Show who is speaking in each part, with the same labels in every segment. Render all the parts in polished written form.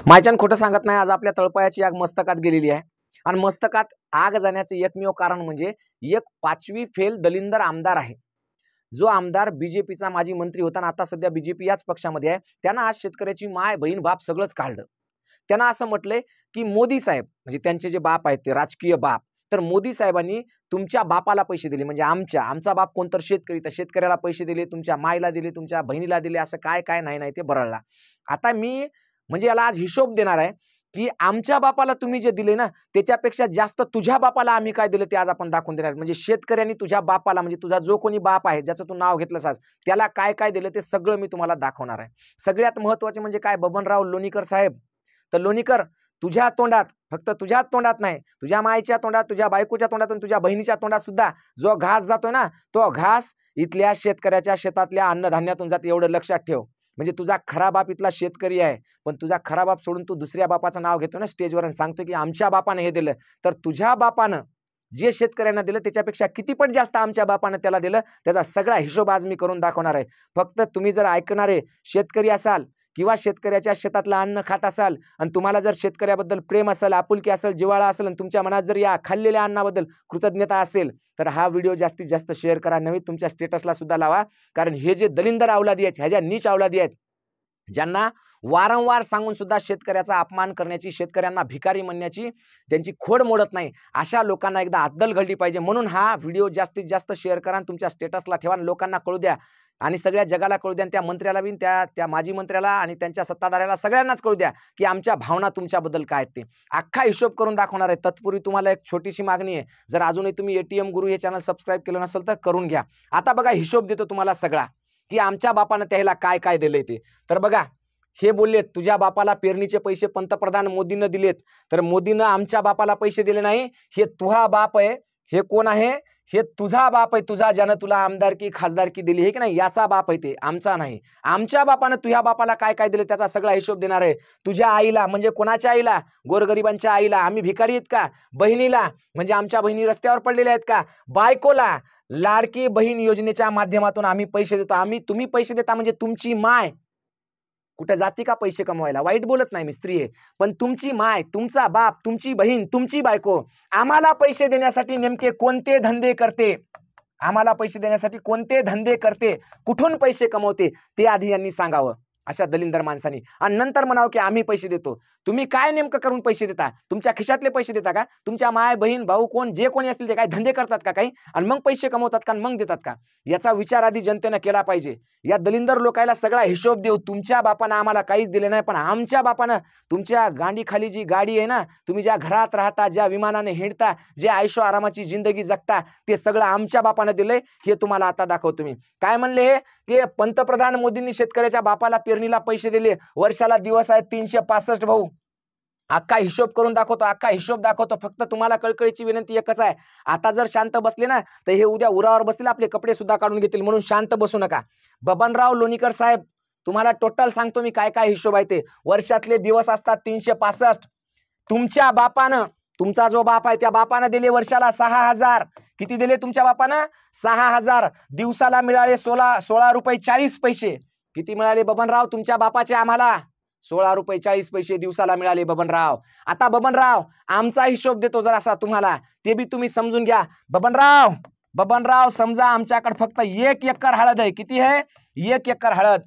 Speaker 1: मायच्यान खोटं सांगत नाही। आज आपल्या तळपायाची आग मस्तकात गेलेली आहे आणि मस्तकात आग जाण्याचे एकमेव कारण म्हणजे एक 5वी फेल दलिंदर आमदार आहे। जो आमदार बीजेपीचा माजी मंत्री होता आणि आता सध्या बीजेपी याच पक्षामध्ये आहे। त्यांना आज शेतकऱ्याची माय बहीण बाप सगळंच काढलं। त्यांना असं म्हटलंय की मोदी साहेब म्हणजे त्यांचे जे बाप आहेत ते राजकीय बाप, तर मोदी साहेबांनी तुमच्या बापाला पैसे दिले म्हणजे आमचा बाप कोणतर शेतकरी, तर शेतकऱ्याला पैसे दिले, तुमच्या मायला दिले, तुमच्या बहिणीला दिले, असं काय काय नाही ते बरळला। आता मी म्हणजे याला आज हिशोब देणार आहे की आमच्या बापाला तुम्ही जे दिले ना त्याच्यापेक्षा जास्त तुझ्या बापाला आम्ही काय दिलं ते आज आपण दाखवून देणार। म्हणजे शेतकऱ्यांनी तुझ्या बापाला म्हणजे तुझा जो कोणी बाप आहे ज्याचं तू नाव घेतलंस आज त्याला काय काय दिलं ते सगळं मी तुम्हाला दाखवणार आहे। सगळ्यात महत्त्वाचे म्हणजे काय, बबनराव लोणीकर साहेब, तर लोणीकर तुझ्या तोंडात, फक्त तुझ्याच तोंडात नाही, तुझ्या मायच्या तोंडात, तुझ्या बायकोच्या तोंडात आणि तुझ्या बहिणीच्या तोंडात सुद्धा जो घास जातोय ना तो घास इथल्या शेतकऱ्याच्या शेतातल्या अन्नधान्यातून जाते, एवढं लक्षात ठेव। म्हणजे तुझा खरा बाप इथला शेतकरी आहे, पण तुझा खरा बाप सोडून तू दुसऱ्या बापाचं नाव घेतो ना स्टेजवर आणि सांगतो की आमच्या बापाने हे दिलं, तर तुझ्या बापानं जे शेतकऱ्यांना दिलं त्याच्यापेक्षा किती पण जास्त आमच्या बापानं त्याला दिलं, त्याचा सगळा हिशोब आज मी करून दाखवणार आहे। फक्त तुम्ही जर ऐकणारे शेतकरी असाल किंवा शेतकऱ्याच्या शेतातलं अन्न खात असाल आणि तुम्हाला जर शेतकऱ्याबद्दल प्रेम असेल, आपुलकी असेल, जिव्हाळा असेल आणि तुमच्या मनात जर या खाल्लेल्या अन्नाबद्दल कृतज्ञता असेल तर हा व्हिडिओ जास्तीत जास्त शेअर करा, नव्हे तुमच्या स्टेटसला सुद्धा लावा। कारण हे जे दलिंदर अवलादी आहेत, ह्या ज्या नीच अवलादी आहेत, ज्यांना वारंवार सांगून सुद्धा शेतकऱ्याचा अपमान करण्याची, शेतकऱ्यांना भिकारी म्हणण्याची त्यांची खोड मोडत नाही, अशा लोकांना एकदा अद्दल घडली पाहिजे। म्हणून हा व्हिडिओ जास्तीत जास्त शेअर करा आणि तुमच्या स्टेटसला ठेवा आणि लोकांना कळू द्या आणि सगळ्या जगाला कळू द्या, त्या मंत्र्याला बी, त्या माजी मंत्र्याला आणि त्यांच्या सत्ताधाऱ्याला सगळ्यांनाच कळू द्या की आमच्या भावना तुमच्याबद्दल काय आहेत ते। अख्खा हिशोब करून दाखवणार आहे। तत्पूर्वी तुम्हाला एक छोटीशी मागणी आहे, जर अजूनही तुम्ही ATM गुरु हे चॅनल सबस्क्राईब केलं नसेल तर करून घ्या। आता बघा हिशोब देतो तुम्हाला सगळा की आमच्या बापानं त्याला काय काय दिलंय ते। तर बघा, हे बोललेत तुझ्या बापाला पेरणीचे पैसे पंतप्रधान मोदींना दिलेत, तर मोदींना आमच्या बापाला पैसे दिले नाही, हे तुझा बाप आहे। हे कोण आहे? हे तुझा बाप आहे, तुझा ज्यानं तुला आमदारकी खासदारकी दिली, हे की नाही, याचा बाप आहे ते, आमचा नाही। आमच्या बापानं तुझ्या बापाला काय काय दिले त्याचा सगळा हिशोब देणार आहे। तुझ्या आईला म्हणजे कोणाच्या आईला? गोरगरिबांच्या आईला। आम्ही भिकारी आहेत का? बहिणीला म्हणजे आमच्या बहिणी रस्त्यावर पडलेल्या आहेत का? बायकोला लाडकी बहीण योजनेच्या माध्यमातून आम्ही पैसे देतो। तुम्ही पैसे देता म्हणजे तुमची माय कुठे जाते का पैसे कमवायला? वाईट बोलत नाही मी, स्त्री आहे, पण तुमची माय, तुमचा बाप, तुमची बहीण, तुमची बायको आम्हाला पैसे देण्यासाठी नेमके कोणते धंदे करते? आम्हाला पैसे देण्यासाठी कोणते धंदे करते, कुठून पैसे कमवते ते आधी यांनी सांगावं अशा दलिंदर माणसांनी, आणि नंतर म्हणावं की आम्ही पैसे देतो। तुम्ही काय नेमकं करून पैसे देता? तुमच्या खिशातले पैसे देता का? तुमच्या माय बहीण भाऊ कोण जे कोणी असतील ते काय धंदे करतात का काही आणि मग पैसे कमवतात का मग देतात का? याचा विचार आधी जनतेनं केला पाहिजे। या दलिंदर लोकायला सगळा हिशोब देऊ, तुमच्या बापानं आम्हाला काहीच दिले नाही, पण आमच्या बापानं तुमच्या गांडीखाली जी गाडी आहे ना, तुम्ही ज्या घरात राहता, ज्या विमानाने हिंडता, जे आयशो आरामाची जिंदगी जगता, ते सगळं आमच्या बापानं दिलंय। हे तुम्हाला आता दाखवतो मी। काय म्हणले की पंतप्रधान मोदींनी शेतकऱ्याच्या बापाला पेरणीला पैसे दिले, वर्षाला दिवस आहेत 365 भाऊ। अख्खा हिशोब करून दाखवतो, अख्खा हिशोब दाखवतो। फक्त तुम्हाला कळकळीची विनंती एकच आहे, आता जर शांत बसले ना तर हे उद्या उरावर बसतील, आपले कपडे सुद्धा काढून घेतील, म्हणून शांत बसू नका। बबनराव लोणीकर साहेब, तुम्हाला टोटल सांगतो मी काय काय हिशोब आहे ते। वर्षातले दिवस असतात 365। तुमच्या बापानं, तुमचा जो बाप आहे त्या बापानं दिले वर्षाला 6000। किती दिले तुमच्या बापानं? 6000। दिवसाला मिळाले 16 रुपये 40 पैसे। किती मिळाले बबनराव तुमच्या बापाचे आम्हाला? 16 रुपये 40 पैसे दिवसाला मिळाले बबनराव। आता बबनराव आमचा हिशोब देतो जरासा तुम्हाला, ते बी तुम्ही समजून घ्या। बबनराव समजा आमच्याकडे फक्त 1 एकर हळद आहे। किती आहे? 1 एकर हळद।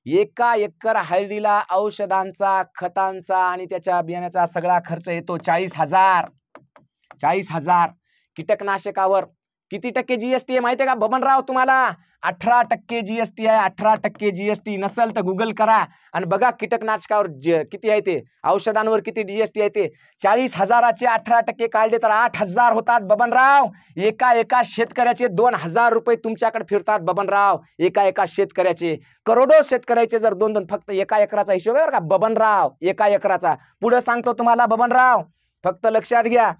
Speaker 1: 1 एकर हळदीला औषधांचा, खतांचा आणि त्याच्या बियाण्याचा सगळा खर्च येतो 40,000। 40,000। कीटकनाशकावर किती टक्के GST आहे माहिती आहे का बबनराव तुम्हाला? 18% GST आहे। 18% GST नसेल तर गुगल करा आणि बघा कीटकनाशकावर किती आहे ते, औषधांवर किती GST आहे ते। 40,000चे 18% काढले तर 8,000 होतात बबनराव। एका शेतकऱ्याचे 2,000 रुपये तुमच्याकडे फिरतात बबनराव। एका शेतकऱ्याचे, करोडो शेतकऱ्याचे जर 2-2, फक्त 1 एकराचा हिशोब आहे बरं का बबनराव, 1 एकराचा। पुढे सांगतो तुम्हाला बबनराव, फक्त लक्षात घ्या।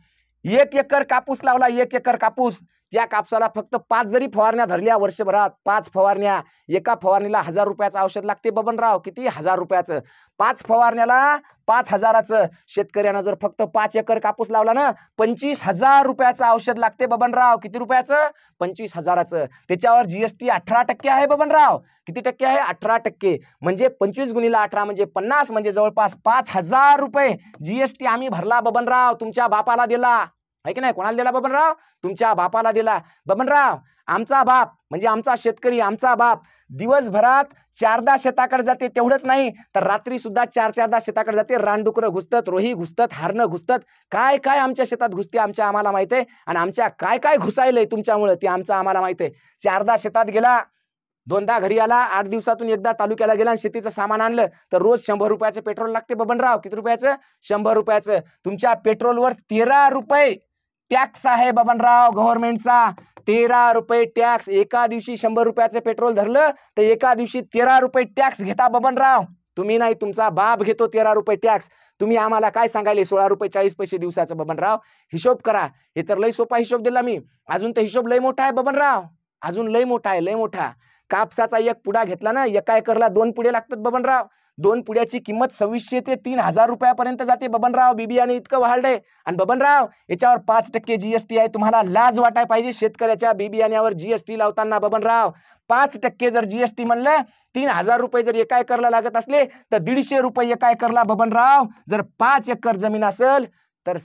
Speaker 1: 1 एकर कापूस लावला, 1 एकर कापूस, त्या कापसाला फक्त 5 जरी फवारण्या धरल्या वर्षभरात, 5 फवारण्या, एका फवारणीला 1000 रुपयाचं औषध लागते बबनराव. किती? 1000 रुपयाचं. 5 फवारण्याला 5000चं. शेतकऱ्यानं जर फक्त 5 एकर कापूस लावला ना, 25000 रुपयाचं औषध लागते बबनराव. किती रुपयाचं? 25000चं. त्याच्यावर जीएसटी 18% आहे बबनराव. किती टक्के आहे? 18%. म्हणजे 25 गुणिले 18 म्हणजे 50, म्हणजे जवळपास 5000 रुपये जीएसटी आम्ही भरला बबनराव. तुमच्या बापाला दिला आहे की नाही? कोणाला दिला बबनराव? तुमच्या बापाला दिला. बबनराव, आमचा बाप म्हणजे आमचा शेतकरी, आमचा बाप दिवसभरात 4दा शेताकडे जाते. तेवढंच नाही तर रात्री सुद्धा 4-4दा शेताकडे जाते. रानडुकरं घुसतात, रोही घुसतात, हारणं घुसतात, काय काय आमच्या शेतात घुसते आम्हाला माहित आहे. आणि आमच्या काय काय घुसायलंय तुमच्यामुळे ते आमचं आम्हाला माहित आहे. 4दा शेतात गेला, 2दा घरी आला, 8 दिवसातून एकदा तालुक्याला गेला आणि शेतीचं सामान आणलं तर रोज 100 रुपयाचं पेट्रोल लागते बबनराव. किती रुपयाचं? 100 रुपयाचं. तुमच्या पेट्रोलवर 13 रुपये टॅक्स आहे बबनराव गव्हर्नमेंटचा. 13 रुपये टॅक्स. एका दिवशी 100 रुपयाचं पेट्रोल धरलं तर एका दिवशी 13 रुपये टॅक्स घेता बबनराव. तुम्ही नाही, तुमचा बाप घेतो 13 रुपये टॅक्स. तुम्ही आम्हाला काय सांगायले 16 रुपये 40 पैसे दिवसाचं बबनराव. हिशोब करा. हे तर लय सोपा हिशोब दिला मी. अजून तर हिशोब लय मोठा आहे बबनराव. अजून लय मोठा आहे, लय मोठा. कापसाचा एक पुडा घेतला ना, एका एकरला 2 पुढे लागतात बबनराव. 2 पुड्याची किंमत 2600 ते 3000 रुपयापर्यंत जाते बबनराव. बिबियाने इतकं वाढलंय. आणि बबनराव, याच्यावर 5% जीएसटी आहे. तुम्हाला लाज वाटाय पाहिजे शेतकऱ्याच्या बिबियाण्यावर जीएसटी लावताना बबनराव. 5% जर जीएसटी म्हणलं, 3000 रुपये जर एका एकरला लागत असले तर 150 रुपये एका एकरला बबनराव. जर 5 एकर जमीन असेल तर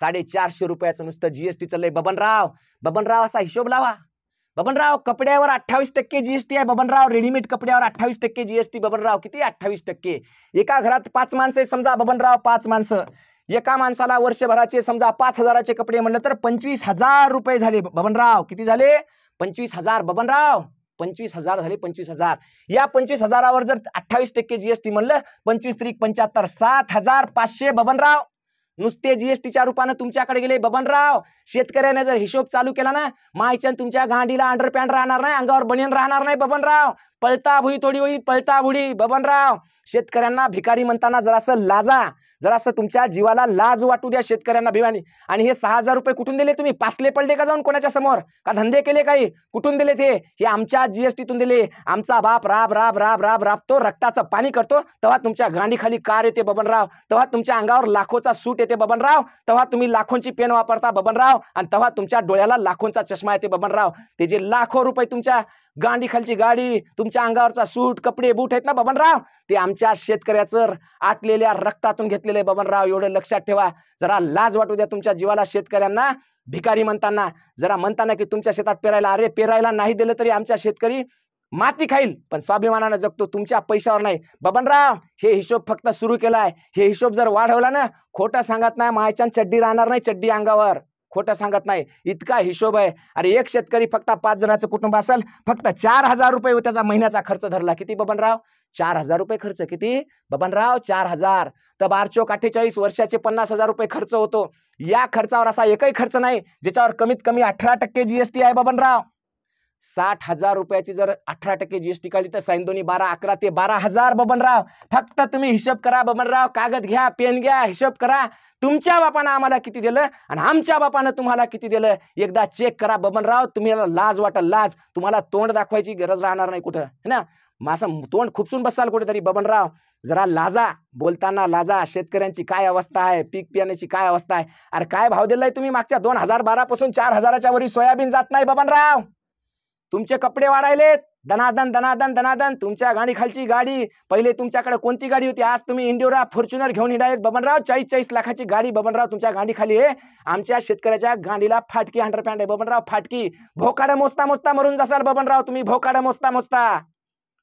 Speaker 1: 450 रुपयाचं नुसतं जीएसटी चाललंय बबनराव. बबनराव, असा हिशोब लावा बबनराव. कपड्यावर 28% जीएसटी आहे बबनराव. रेडीमेड कपड्यावर 28% जीएसटी बबनराव. किती? 28%. एका घरात 5 माणसं समजा बबनराव, 5 माणसं. एका माणसाला वर्षभराचे समजा 5000चे कपडे म्हणलं तर 25000 रुपये झाले बबनराव. किती झाले? 25000 बबनराव. 25000 झाले. 25000. या 25000वर जर 28% जीएसटी म्हणलं, 25 त्रिक 75, 7500 बबनराव. नुसते जीएसटीच्या रूपाने तुमच्याकडे गेले बबनराव. शेतकऱ्याने जर हिशोब चालू केला ना, मायचन तुमच्या गांडीला अंडरपॅन्ट राहणार नाही, अंगावर बनियन राहणार नाही बबनराव. पळता भुई थोडी होईल, पळता भुडी बबनराव. शेतकऱ्यांना भिकारी म्हणताना जरासं लाजा, जरासं तुमच्या जीवाला लाज वाटू द्या शेतकऱ्यांना भिवानी. आणि हे 6000 रुपये कुठून दिले तुम्ही? पासले पडले का जाऊन कोणाच्या समोर? का धंदे केले काही? कुठून दिले ते? हे आमच्या जीएसटीतून दिले. आमचा बाप राब राब राब राब राबतो, रक्ताचं पाणी करतो, तेव्हा तुमच्या गांडीखाली कार येते बबनराव. तेव्हा तुमच्या अंगावर लाखोचा सूट येते बबनराव. तेव्हा तुम्ही लाखोंची पेन वापरता बबनराव. आणि तेव्हा तुमच्या डोळ्याला लाखोंचा चष्मा येते बबनराव. ते जे लाखो रुपये तुमच्या गांडीखालची गाडी, तुमच्या अंगावरचा सूट, कपडे, बूट आहेत ना बबनराव, ते आमच्या शेतकऱ्याचं आटलेल्या रक्तातून घेतलेले बबनराव. एवढं लक्षात ठेवा. जरा लाज वाटू द्या तुमच्या जीवाला शेतकऱ्यांना. भिकारी म्हणताना जरा म्हणताना की तुमच्या शेतात पेरायला, अरे पेरायला नाही दिलं तरी आमच्या शेतकरी माती खाईल पण स्वाभिमानानं जगतो, तुमच्या पैशावर नाही बबनराव. हे हिशोब फक्त सुरू केलाय. हे हिशोब जर वाढवला ना, खोटं सांगत नाही, मायच्यान चड्डी राहणार नाही, चड्डी अंगावर. खोटं सांगत नाही, इतका हिशोब आहे. अरे एक शेतकरी फक्त 5 जणांचं कुटुंब असेल, फक्त 4000 रुपये त्याचा महिन्याचा खर्च धरला. किती बबनराव? 4000 रुपये खर्च. किती बबनराव? 4000. तर 12×48 वर्षाचे 50,000 रुपये खर्च होतो. या खर्चावर असा एकही खर्च नाही ज्याच्यावर कमीत कमी 18% जीएसटी आहे बबनराव. 60,000 रुपयाची जर 18% जीएसटी काढली तर 12 12 11 ते 12,000 बबनराव. फक्त तुम्ही हिशोब करा बबनराव. कागद घ्या, पेन घ्या, हिशोब करा. तुमच्या बापानं आम्हाला किती दिलं आणि आमच्या बापानं तुम्हाला किती दिलं एकदा चेक करा बबनराव. तुम्हाला लाज वाटेल, लाज. तुम्हाला तोंड दाखवायची गरज राहणार नाही कुठं, है ना. माझं तोंड खुपसून बसाल कुठेतरी बबनराव. जरा लाजा, बोलताना लाजा. शेतकऱ्यांची काय अवस्था आहे, पीक बियाण्याची काय अवस्था आहे. अरे काय भाव दिलाय तुम्ही? मागच्या 2012 पासून 4000च्या वरी सोयाबीन जात नाही बबनराव. तुमचे कपडे वाढायले दनादन दनादन दनादन. तुमच्या गाडी खालची गाडी, पहिले तुमच्याकडे कोणती गाडी होती? आज तुम्ही इंडिओरा, फॉर्च्युनर घेऊन हिंडायत बबनराव. 40-40 लाखाची गाडी बबनराव तुमच्या गाडी खाली आहे. आमच्या शेतकऱ्याच्या गाडीला फाटकी अंडरपॅन्ट आहे बबनराव, फाटकी. भोकाडं मोजता मोजता मरून जासाल बबनराव तुम्ही. भोकाडं मोजता मोजता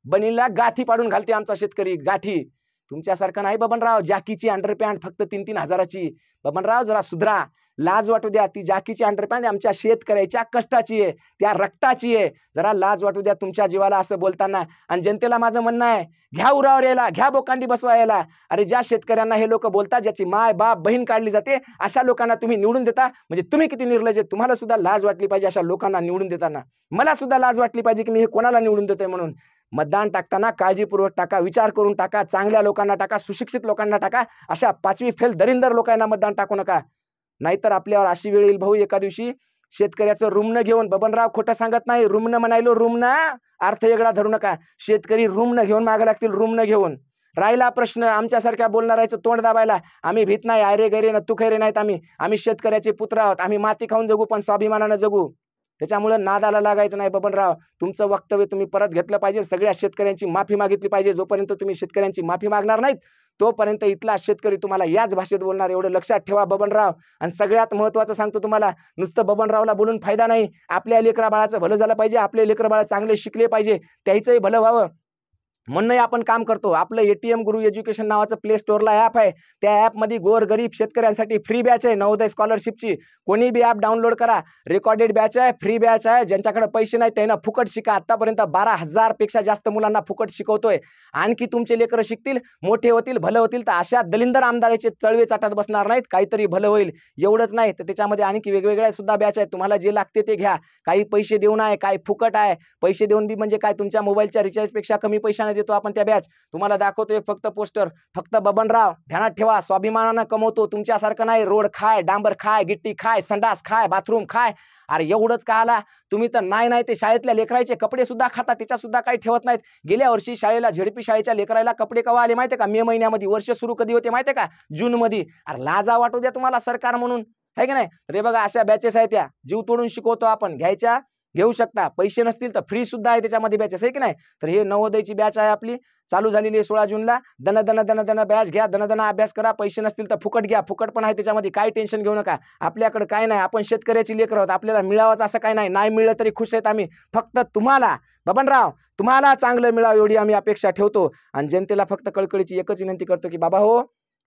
Speaker 1: बनीला गाठी पाडून घालते आमचा शेतकरी, गाठी. तुमच्यासारखं नाही बबनराव. जॅकीची अंडरपॅन्ट फक्त 3-3 हजाराची बबनराव. जरा सुधरा, लाज वाटू द्या. ती जॅकीची अंडरपॅन्ट आमच्या शेतकऱ्याच्या कष्टाची आहे, त्या रक्ताची आहे. जरा लाज वाटू द्या तुमच्या जीवाला असं बोलताना. आणि जनतेला माझं म्हणणं आहे, घ्या उरावर यायला, घ्या बोकांडी बसवा यायला. अरे ज्या शेतकऱ्यांना हे लोक बोलतात, ज्याची माय बाप बहीण काढली जाते, अशा लोकांना तुम्ही निवडून देता. म्हणजे तुम्ही किती निर्लज्ज. तुम्हाला सुद्धा लाज वाटली पाहिजे अशा लोकांना निवडून देताना. मला सुद्धा लाज वाटली पाहिजे की मी हे कोणाला निवडून देतोय म्हणून. मतदान टाकताना काळजीपूर्वक टाका, विचार करून टाका, चांगल्या लोकांना टाका, सुशिक्षित लोकांना टाका. अशा 5वी फेल दरिंदर लोकांना मतदान टाकू नका. नाहीतर आपल्यावर अशी वेळ येईल भाऊ, एका दिवशी शेतकऱ्याचं रुमणं घेऊन, बबनराव खोटं सांगत नाही, रुमणं म्हणायलो, रुमणं अर्थ वेगळा धरू नका, शेतकरी रुमणं घेऊन मागे लागतील, रुमणं घेऊन. राहिला प्रश्न आमच्यासारख्या बोलणारायचं तोंड दाबायला, आम्ही भीत नाही, आयरे गैरे न तू खैरे नाहीत, आम्ही शेतकऱ्याचे पुत्र आहोत, आम्ही माती खाऊन जगू पण स्वाभिमानानं जगू. त्याच्यामुळे नादाला लागायचं नाही बबनराव. तुमचं वक्तव्य तुम्ही परत घेतलं पाहिजे, सगळ्या शेतकऱ्यांची माफी मागितली पाहिजे. जोपर्यंत तुम्ही शेतकऱ्यांची माफी मागणार नाहीत तोपर्यंत इथला शेतकरी तुम्हाला याच भाषेत बोलणार, एवढं लक्षात ठेवा बबनराव. आणि सगळ्यात महत्त्वाचं सांगतो तुम्हाला, नुसतं बबनरावला बोलून फायदा नाही, आपल्या लेकरा बाळाचं भलं झालं पाहिजे, आपले लेकरं बाळ चांगले शिकले पाहिजे, त्याचंही भलं व्हावं म्हणूनही आपण काम करतो. आपलं एटीएम गुरु एज्युकेशन नावाचं प्ले स्टोअरला ॲप आहे, त्या ॲपमध्ये गोरगरीब शेतकऱ्यांसाठी फ्री बॅच आहे नवोदय स्कॉलरशिपची. कोणी बी ॲप डाउनलोड करा, रेकॉर्डेड बॅच आहे, फ्री बॅच आहे. ज्यांच्याकडे पैसे नाही त्यांना फुकट शिका. आतापर्यंत 12,000 पेक्षा जास्त मुलांना फुकट शिकवतोय. आणखी तुमचे लेकरं शिकतील, मोठे होतील, भलं होतील, तर अशा दलिंदर आमदाराचे तळवे चाटत बसणार नाहीत, काहीतरी भलं होईल. एवढंच नाही तर त्याच्यामध्ये आणखी वेगवेगळ्या सुद्धा बॅच आहेत, तुम्हाला जे लागते ते घ्या. काही पैसे देऊन आहे, काही फुकट आहे. पैसे देऊन बी म्हणजे काय, तुमच्या मोबाईलच्या रिचार्जपेक्षा कमी पैशाने देतो आपण त्या बॅच. तुम्हाला दाखवतो एक फक्त पोस्टर, फक्त बबनराव ध्यानात ठेवा, स्वाभिमानानं कमवतो, तुमच्यासारखं नाही रोड खाय, डांबर खाय, गिट्टी खाय, संडास खाय, बाथरूम खाय. अरे एवढंच का आला तुम्ही तर नाही ते शाळेतल्या लेकराचे कपडे सुद्धा खाता, त्याच्या सुद्धा काही ठेवत नाहीत. गेल्या वर्षी शाळेला झेडपी शाळेच्या लेकराला कपडे कवा आले माहितीये का? मे महिन्यामध्ये. वर्ष सुरू कधी होते माहितीये का? जून मध्ये. अरे लाजा वाटू द्या तुम्हाला सरकार म्हणून, आहे की नाही? रे बघा अशा बॅचेस आहेत, त्या जीव तोडून शिकवतो आपण, घ्यायच्या घेऊ शकता, पैसे नसतील तर फ्री सुद्धा आहे त्याच्यामध्ये बॅचेस, आहे की नाही? तर हे नवोदयची बॅच आहे आपली, चालू झालेली आहे 16 जूनला. दन दन दन दन बॅच घ्या, दन दन अभ्यास करा, पैसे नसतील तर फुकट घ्या, फुकट पण आहे त्याच्यामध्ये, काही टेन्शन घेऊ नका. आपल्याकडे काय नाही, आपण शेतकऱ्याची लेकरं आहोत, आपल्याला मिळावंच असं काय नाही, नाही मिळलं तरी खुश आहेत आम्ही. फक्त तुम्हाला बबनराव, तुम्हाला चांगलं मिळावं एवढी आम्ही अपेक्षा ठेवतो. आणि जनतेला फक्त कळकळीची एकच विनंती करतो की बाबा हो,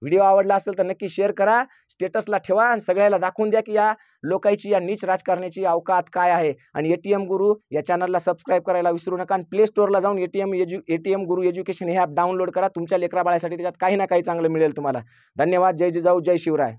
Speaker 1: व्हिडिओ आवडला असेल तर नक्की शेअर करा, स्टेटसला ठेवा आणि सगळ्याला दाखवून द्या की या लोकांची, या नीच राजकारण्याची अवकात काय आहे. आणि एटीएम गुरु या चॅनलला सबस्क्राईब करायला विसरू नका. आणि प्ले स्टोअरला जाऊन एटीएम गुरु एज्युकेशन हे ॲप डाउनलोड करा. तुमच्या लेकरा बाळासाठी त्याच्यात काही ना काही चांगलं मिळेल तुम्हाला. धन्यवाद. जय जिजाऊ, जय शिवराय.